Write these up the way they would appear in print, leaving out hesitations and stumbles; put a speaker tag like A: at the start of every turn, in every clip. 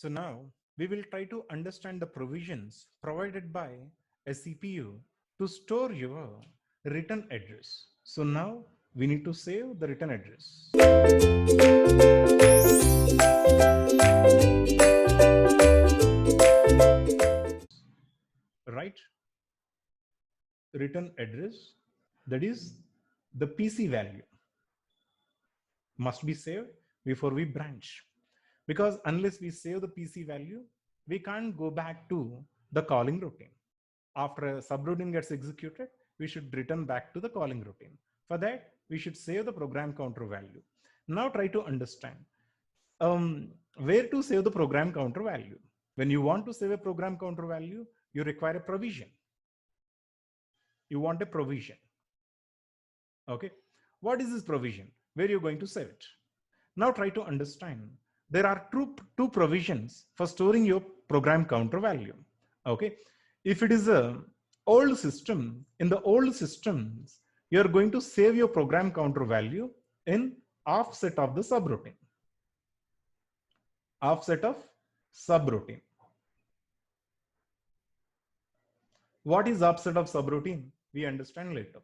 A: So now we will try to understand the provisions provided by a CPU to store your return address. So now we need to save the return address. Right? Return address, that is the PC value, must be saved before we branch. Because unless we save the PC value, we can't go back to the calling routine. After a subroutine gets executed, we should return back to the calling routine. For that, we should save the program counter value. Now try to understand where to save the program counter value. When you want to save a program counter value, you require a provision. You want a provision. Okay. What is this provision? Where you're going to save it? Now try to understand. There are two provisions for storing your program counter value. Okay. If it is a old system, in the old systems, you're going to save your program counter value in offset of the subroutine. Offset of subroutine. What is offset of subroutine? We understand later.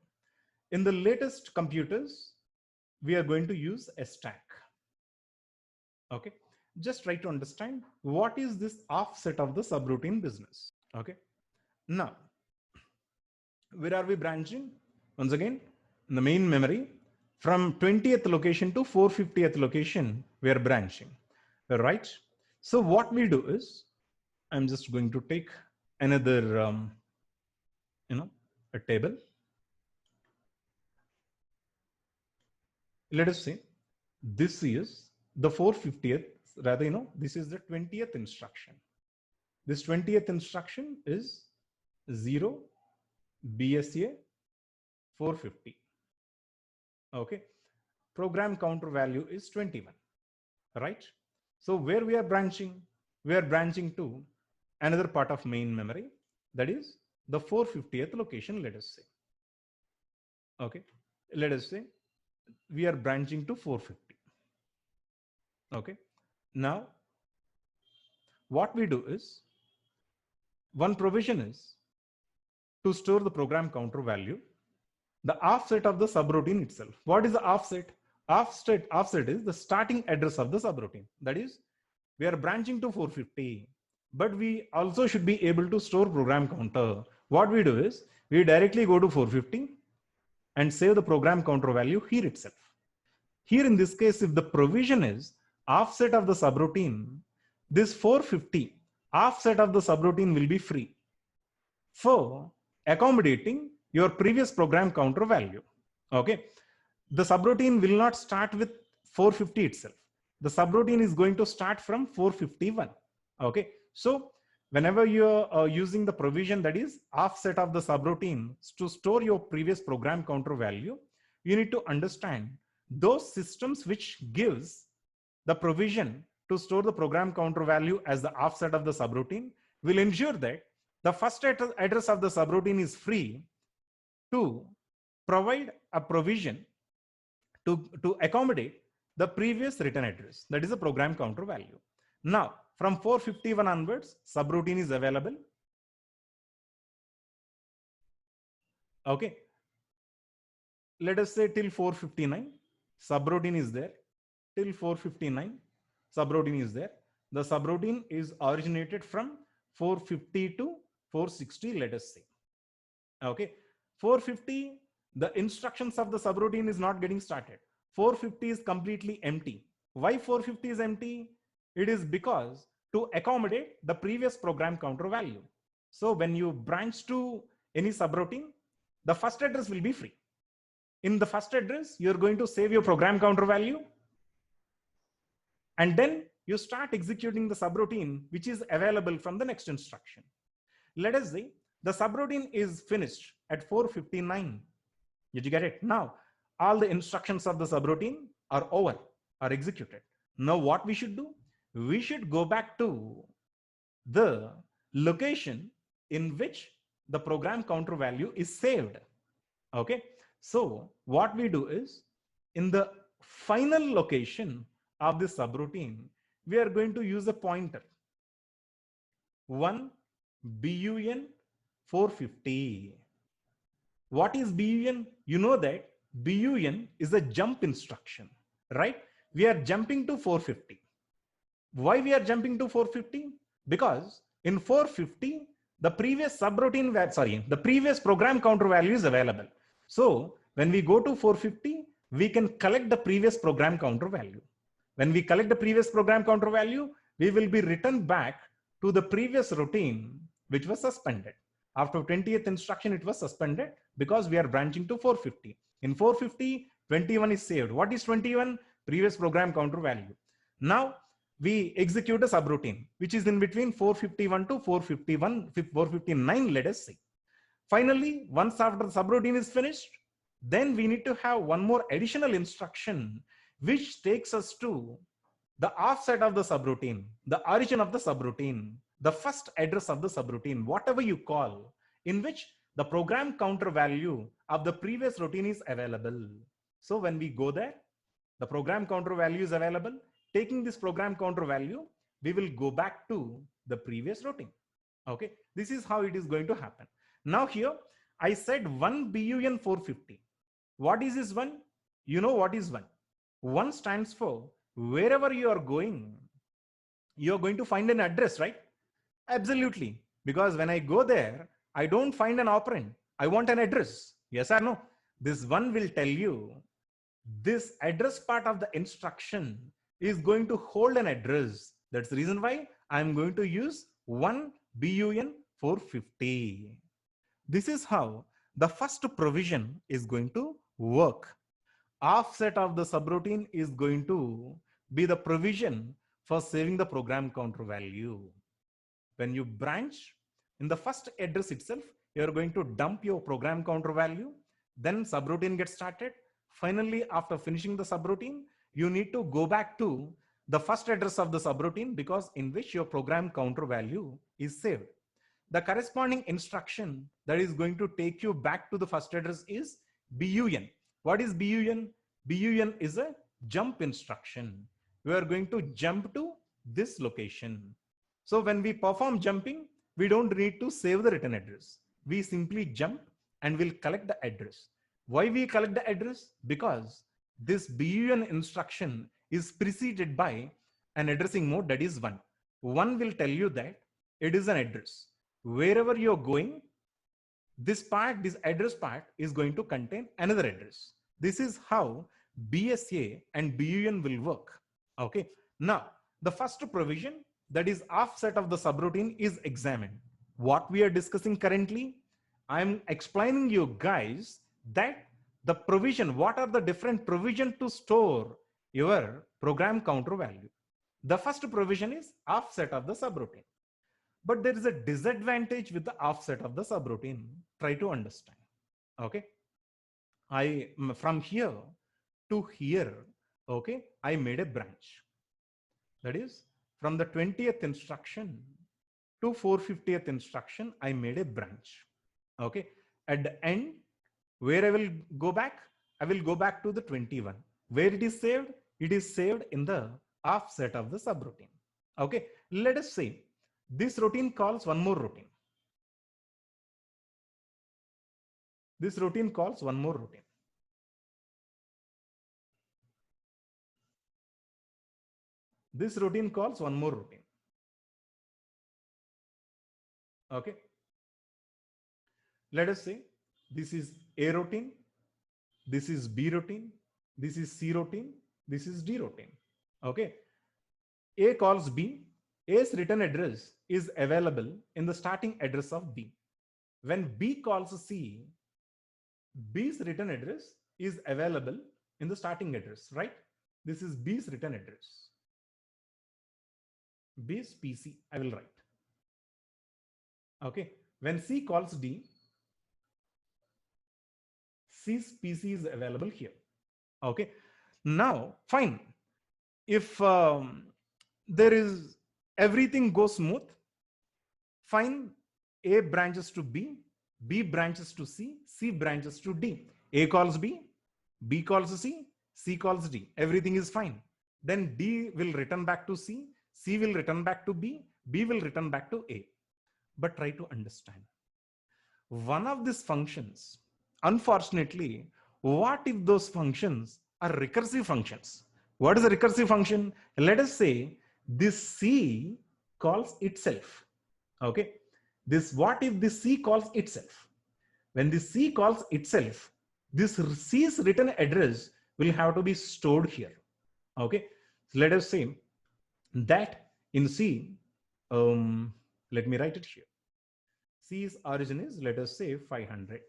A: In the latest computers, we are going to use a stack. Okay. Just try to understand what is this offset of the subroutine business. Okay. Now, where are we branching? Once again, in the main memory, from 20th location to 450th location, we are branching. Right? So what we do is, I'm just going to take another, a table. Let us say this is the 450th, rather, this is the 20th instruction. This 20th instruction is 0 BSA 450. Okay. Program counter value is 21, right? So where we are branching? We are branching to another part of main memory, that is the 450th location, let us say. Okay. Let us say we are branching to 450. Okay. Now, what we do is, one provision is to store the program counter value, the offset of the subroutine itself. What is the offset? Offset is the starting address of the subroutine. That is, we are branching to 450, but we also should be able to store program counter. What we do is, we directly go to 450 and save the program counter value here itself. Here in this case, if the provision is offset of the subroutine, this 450 offset of the subroutine will be free for accommodating your previous program counter value. Okay. The subroutine will not start with 450 itself. The subroutine is going to start from 451. Okay. So whenever you're using the provision that is offset of the subroutine to store your previous program counter value, you need to understand those systems which gives the provision to store the program counter value as the offset of the subroutine will ensure that the first address of the subroutine is free to provide a provision to accommodate the previous return address, that is the program counter value. Now, from 451 onwards, subroutine is available. Okay. Let us say till 459, subroutine is there. Till 459, subroutine is there. The subroutine is originated from 450 to 460, let us say. Okay. 450, the instructions of the subroutine is not getting started. 450 is completely empty. Why 450 is empty? It is because to accommodate the previous program counter value. So when you branch to any subroutine, the first address will be free. In the first address, you're going to save your program counter value. And then you start executing the subroutine, which is available from the next instruction. Let us say the subroutine is finished at 459. Did you get it? Now, all the instructions of the subroutine are over, are executed. Now, what we should do? We should go back to the location in which the program counter value is saved. Okay. So what we do is, in the final location of the subroutine, we are going to use a pointer. 1 BUN 450. What is BUN? You know that BUN is a jump instruction, right? We are jumping to 450. Why we are jumping to 450? Because in 450, the previous subroutine, the previous program counter value is available. So when we go to 450, we can collect the previous program counter value. When we collect the previous program counter value, we will be returned back to the previous routine, which was suspended. After 20th instruction, it was suspended because we are branching to 450. In 450, 21 is saved. What is 21? Previous program counter value. Now we execute a subroutine, which is in between 451 to 459, let us say. Finally, once after the subroutine is finished, then we need to have one more additional instruction, which takes us to the offset of the subroutine, the origin of the subroutine, the first address of the subroutine, whatever you call, in which the program counter value of the previous routine is available. So when we go there, the program counter value is available. Taking this program counter value, we will go back to the previous routine. Okay, this is how it is going to happen. Now here, I said 1 BUN 450. What is this 1? You know what is 1? 1 stands for wherever you are going, you're going to find an address, right? Absolutely. Because when I go there, I don't find an operand. I want an address. Yes or no? This 1 will tell you this address part of the instruction is going to hold an address. That's the reason why I'm going to use 1 BUN 450. This is how the first provision is going to work. Offset of the subroutine is going to be the provision for saving the program counter value. When you branch, in the first address itself, you're going to dump your program counter value, then subroutine gets started. Finally, after finishing the subroutine, you need to go back to the first address of the subroutine, because in which your program counter value is saved. The corresponding instruction that is going to take you back to the first address is BUN. What is BUN? BUN is a jump instruction. We are going to jump to this location. So when we perform jumping, we don't need to save the return address. We simply jump and we'll collect the address. Why we collect the address? Because this BUN instruction is preceded by an addressing mode, that is 1. 1 will tell you that it is an address. Wherever you're going, this part, this address part is going to contain another address. This is how BSA and BUN will work. Okay. Now, the first provision, that is offset of the subroutine, is examined. What we are discussing currently, I'm explaining you guys that the provision, what are the different provision to store your program counter value. The first provision is offset of the subroutine. But there is a disadvantage with the offset of the subroutine. Try to understand. Okay. From here to here, okay, I made a branch. That is, from the 20th instruction to 450th instruction, I made a branch. Okay. At the end, where I will go back? I will go back to the 21. Where it is saved? It is saved in the offset of the subroutine. Okay. Let us say this routine calls one more routine. This routine calls one more routine. This routine calls one more routine. Okay. Let us say this is A routine, this is B routine, this is C routine, this is D routine. Okay. A calls B. A's return address is available in the starting address of B. When B calls C, B's return address is available in the starting address, right? This is B's return address. B's PC, I will write. Okay. When C calls D, C's PC is available here. Okay. Now, fine. If there is everything goes smooth, fine. A branches to B, B branches to C, C branches to D. A calls B, B calls C, C calls D. Everything is fine. Then D will return back to C, C will return back to B, B will return back to A. but try to understand. One of these functions, unfortunately, what if those functions are recursive functions? What is a recursive function? Let us say this C calls itself. Okay. What if this C calls itself? When the C calls itself, this C's written address will have to be stored here. Okay. So let us say that in C, let me write it here. C's origin is, let us say, 500.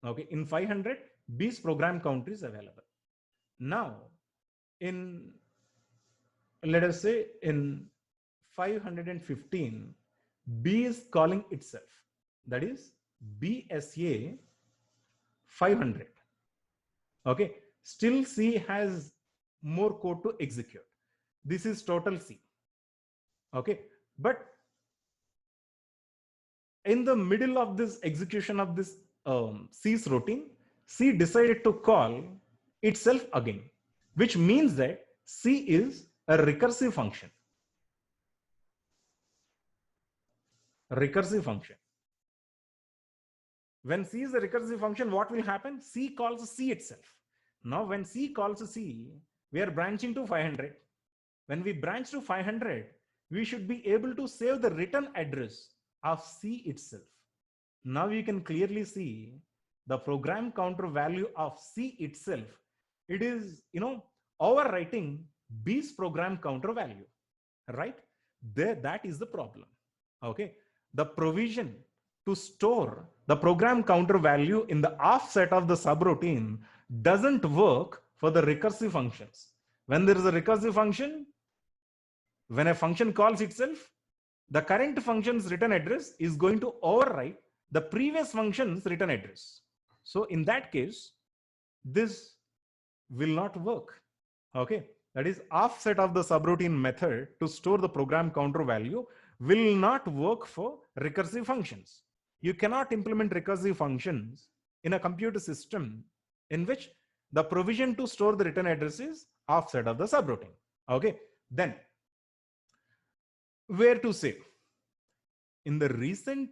A: Okay, in 500, B's program counter is available. Now, let us say in 515, B is calling itself. That is BSA 500. Okay, still C has more code to execute. This is total C. Okay, but in the middle of this execution of this C's routine, C decided to call itself again, which means that C is a recursive function. Recursive function. When C is a recursive function, what will happen? C calls C itself. Now, when C calls C, we are branching to 500. When we branch to 500, we should be able to save the return address of C itself. Now you can clearly see the program counter value of C itself. It is, overwriting B's program counter value, right? That is the problem. Okay. The provision to store the program counter value in the offset of the subroutine doesn't work for the recursive functions. When there is a recursive function, when a function calls itself, the current function's return address is going to overwrite the previous function's return address. So in that case, this will not work. Okay, that is offset of the subroutine method to store the program counter value will not work for recursive functions. You cannot implement recursive functions in a computer system in which the provision to store the return address is offset of the subroutine. Okay, then where to save? In the recent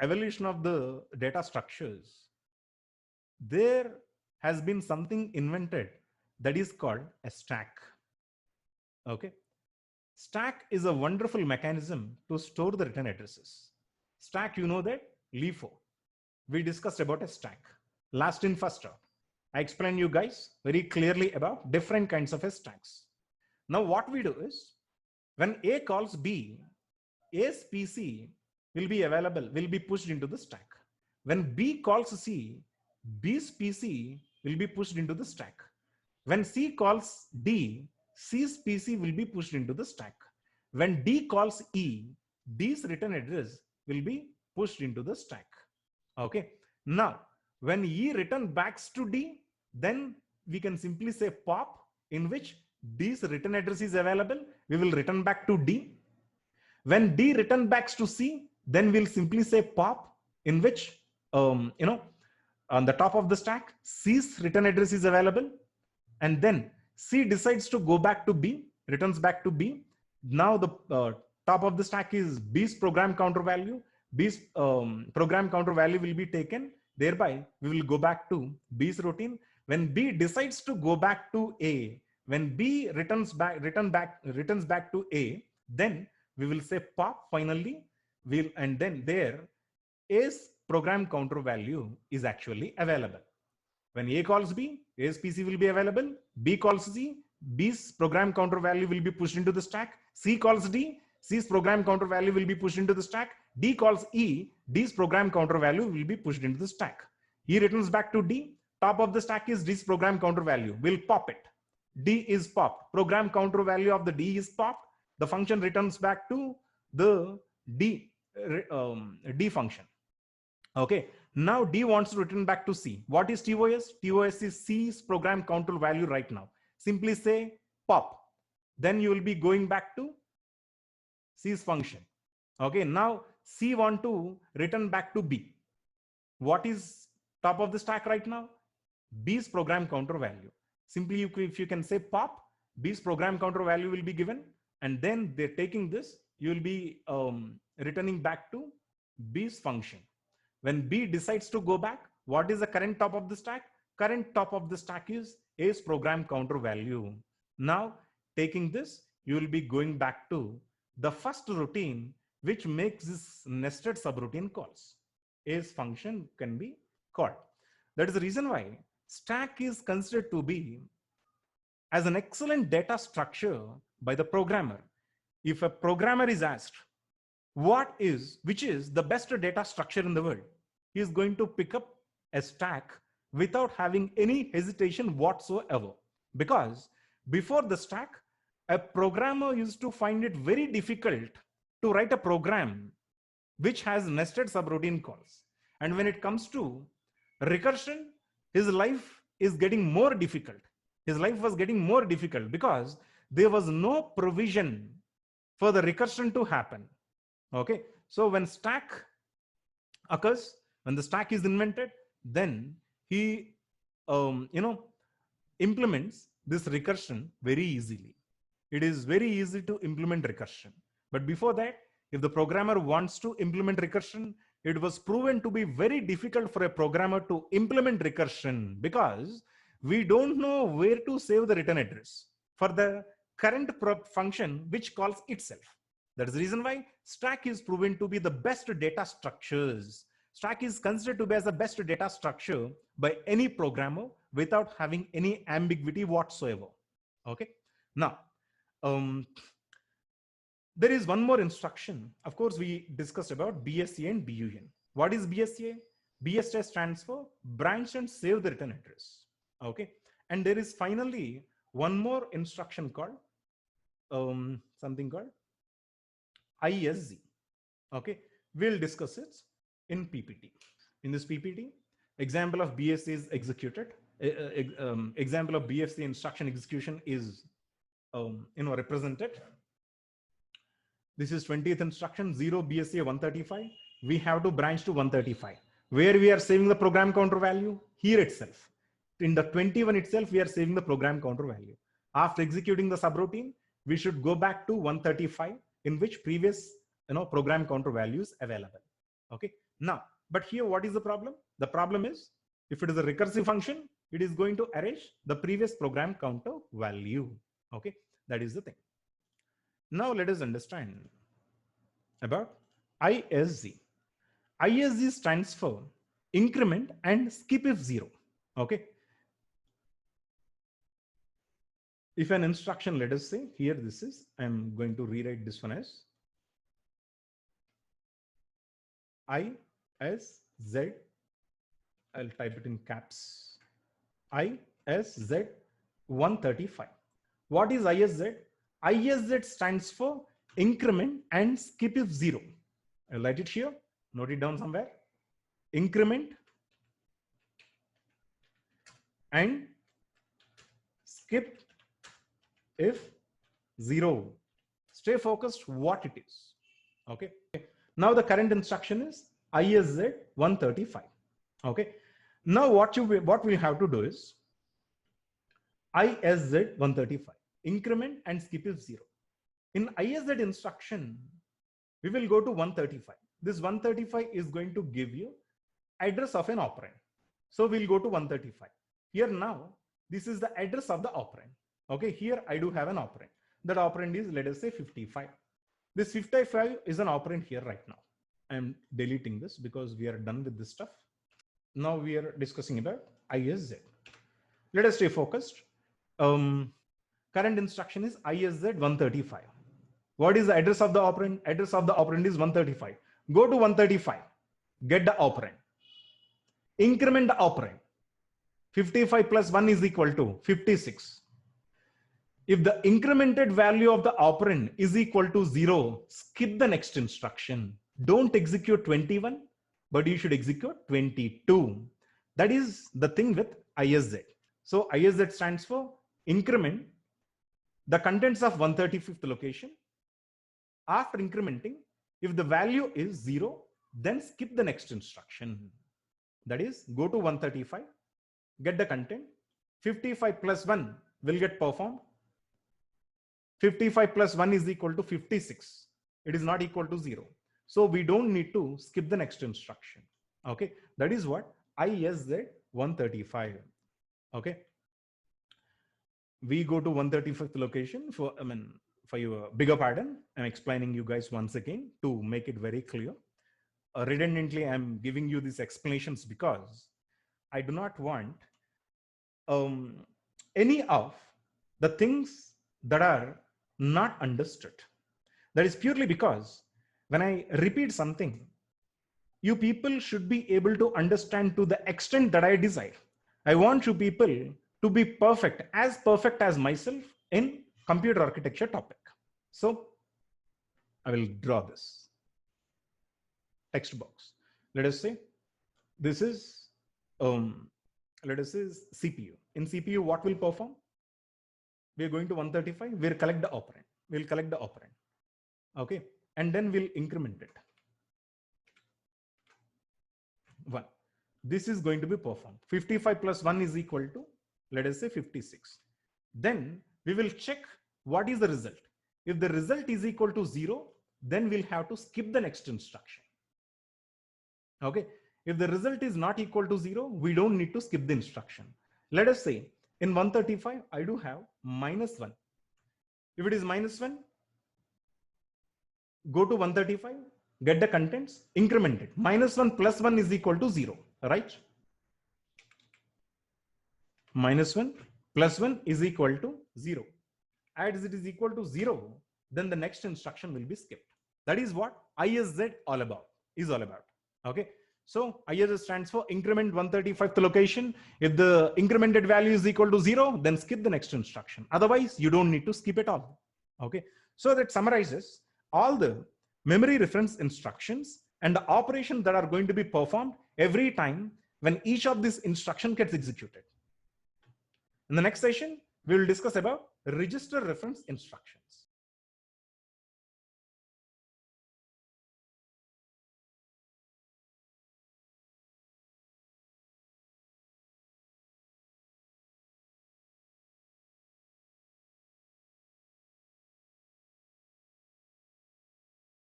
A: evolution of the data structures, there has been something invented that is called a stack. Okay, stack is a wonderful mechanism to store the return addresses. Stack, you know that LIFO. We discussed about a stack last in first out. I explained you guys very clearly about different kinds of stacks. Now what we do is, when A calls B, A's PC will be available, will be pushed into the stack. When B calls C, B's PC will be pushed into the stack. When C calls D, C's PC will be pushed into the stack. When D calls E, D's return address will be pushed into the stack. Okay. Now, when E return backs to D, then we can simply say pop, in which D's return address is available. We will return back to D. When D return backs to C, then we'll simply say pop, in which, on the top of the stack, C's return address is available. And then C decides to go back to B, returns back to B. Now the top of the stack is B's program counter value. B's program counter value will be taken. Thereby, we will go back to B's routine. When B decides to go back to A, when B returns back to A, then we will say pop finally, and then there A's program counter value is actually available. When A calls B, A's PC will be available. B calls C, B's program counter value will be pushed into the stack. C calls D, C's program counter value will be pushed into the stack. D calls E, D's program counter value will be pushed into the stack. E returns back to D. Top of the stack is D's program counter value. We'll pop it. D is popped. Program counter value of the D is popped. The function returns back to the D function. Okay. Now D wants to return back to C. What is TOS? TOS is C's program counter value right now. Simply say pop. Then you will be going back to C's function. Okay. Now C want to return back to B. What is top of the stack right now? B's program counter value. Simply, if you can say pop, B's program counter value will be given, and then they're taking this you will be returning back to B's function. When B decides to go back, what is the current top of the stack? Current top of the stack is A's program counter value. Now, taking this, you will be going back to the first routine, which makes this nested subroutine calls. A's function can be called. That is the reason why stack is considered to be as an excellent data structure by the programmer. If a programmer is asked, which is the best data structure in the world, he is going to pick up a stack without having any hesitation whatsoever. Because before the stack, a programmer used to find it very difficult to write a program which has nested subroutine calls. And when it comes to recursion, his life is getting more difficult. His life was getting more difficult because there was no provision for the recursion to happen. Okay, so when stack occurs, when the stack is invented, then he implements this recursion very easily. It is very easy to implement recursion. But before that, if the programmer wants to implement recursion, it was proven to be very difficult for a programmer to implement recursion because we don't know where to save the return address for the current function which calls itself. That is the reason why stack is proven to be the best data structures. Stack is considered to be as the best data structure by any programmer without having any ambiguity whatsoever. Okay. Now, there is one more instruction. Of course, we discussed about BSA and BUN. What is BSA? BSA stands for branch and save the return address. Okay. And there is finally one more instruction called something called ISZ. Okay. We'll discuss it in PPT. In this PPT, example of BSA is executed. Example of BSA instruction execution is represented. This is 20th instruction, 0 BSA 135. We have to branch to 135. Where we are saving the program counter value? Here itself. In the 21 itself, we are saving the program counter value. After executing the subroutine, we should go back to 135, in which previous program counter value is available. Okay. Now, but here, what is the problem? The problem is, if it is a recursive function, it is going to erase the previous program counter value. Okay. That is the thing. Now let us understand about ISZ. ISZ stands for increment and skip if 0. Okay. If an instruction, let us say here, this is, I'm going to rewrite this one as ISZ. I'll type it in caps. ISZ 135. What is ISZ? ISZ stands for increment and skip if 0. I'll write it here. Note it down somewhere. Increment and skip if 0. Stay focused what it is. Okay. Now the current instruction is ISZ 135. Okay. Now what we have to do is ISZ 135. Increment and skip if 0. In ISZ instruction, we will go to 135. This 135 is going to give you address of an operand. So we'll go to 135. Here now, this is the address of the operand. Okay, here I do have an operand. That operand is, let us say, 55. This 55 is an operand here right now. I'm deleting this because we are done with this stuff. Now we are discussing about ISZ. Let us stay focused. Current instruction is ISZ 135. What is the address of the operand? Address of the operand is 135. Go to 135. Get the operand. Increment the operand. 55 plus 1 is equal to 56. If the incremented value of the operand is equal to 0, skip the next instruction. Don't execute 21, but you should execute 22. That is the thing with ISZ. So ISZ stands for increment the contents of 135th location. After incrementing, if the value is 0, then skip the next instruction. That is, go to 135, get the content. 55 plus 1 will get performed. 55 plus 1 is equal to 56. It is not equal to 0. So we don't need to skip the next instruction. Okay, that is what ISZ 135. Okay, we go to 135th location for, for your bigger pardon, I'm explaining you guys once again to make it very clear. Redundantly, I'm giving you these explanations because I do not want any of the things that are not understood. That is purely because when I repeat something, you people should be able to understand to the extent that I desire. I want you people to be perfect as myself in computer architecture topic. So I will draw this text box. Let us say this is, let us say CPU. In CPU, what will perform? We are going to 135. We'll collect the operand. We'll collect the operand. Okay. And then we'll increment it. 1. This is going to be performed. 55 plus 1 is equal to, let us say 56. Then we will check what is the result. If the result is equal to 0, then we'll have to skip the next instruction. Okay. If the result is not equal to 0, we don't need to skip the instruction. Let us say in 135, I do have -1. If it is -1, go to 135, get the contents, increment it. -1 plus 1 is equal to 0, right? -1 plus 1 is equal to 0. As it is equal to 0, then the next instruction will be skipped. That is what ISZ is all about. Okay. So ISZ stands for increment 135th location. If the incremented value is equal to 0, then skip the next instruction. Otherwise, you don't need to skip it all. Okay. So that summarizes all the memory reference instructions and the operations that are going to be performed every time when each of these instruction gets executed. In the next session, we will discuss about register reference instructions.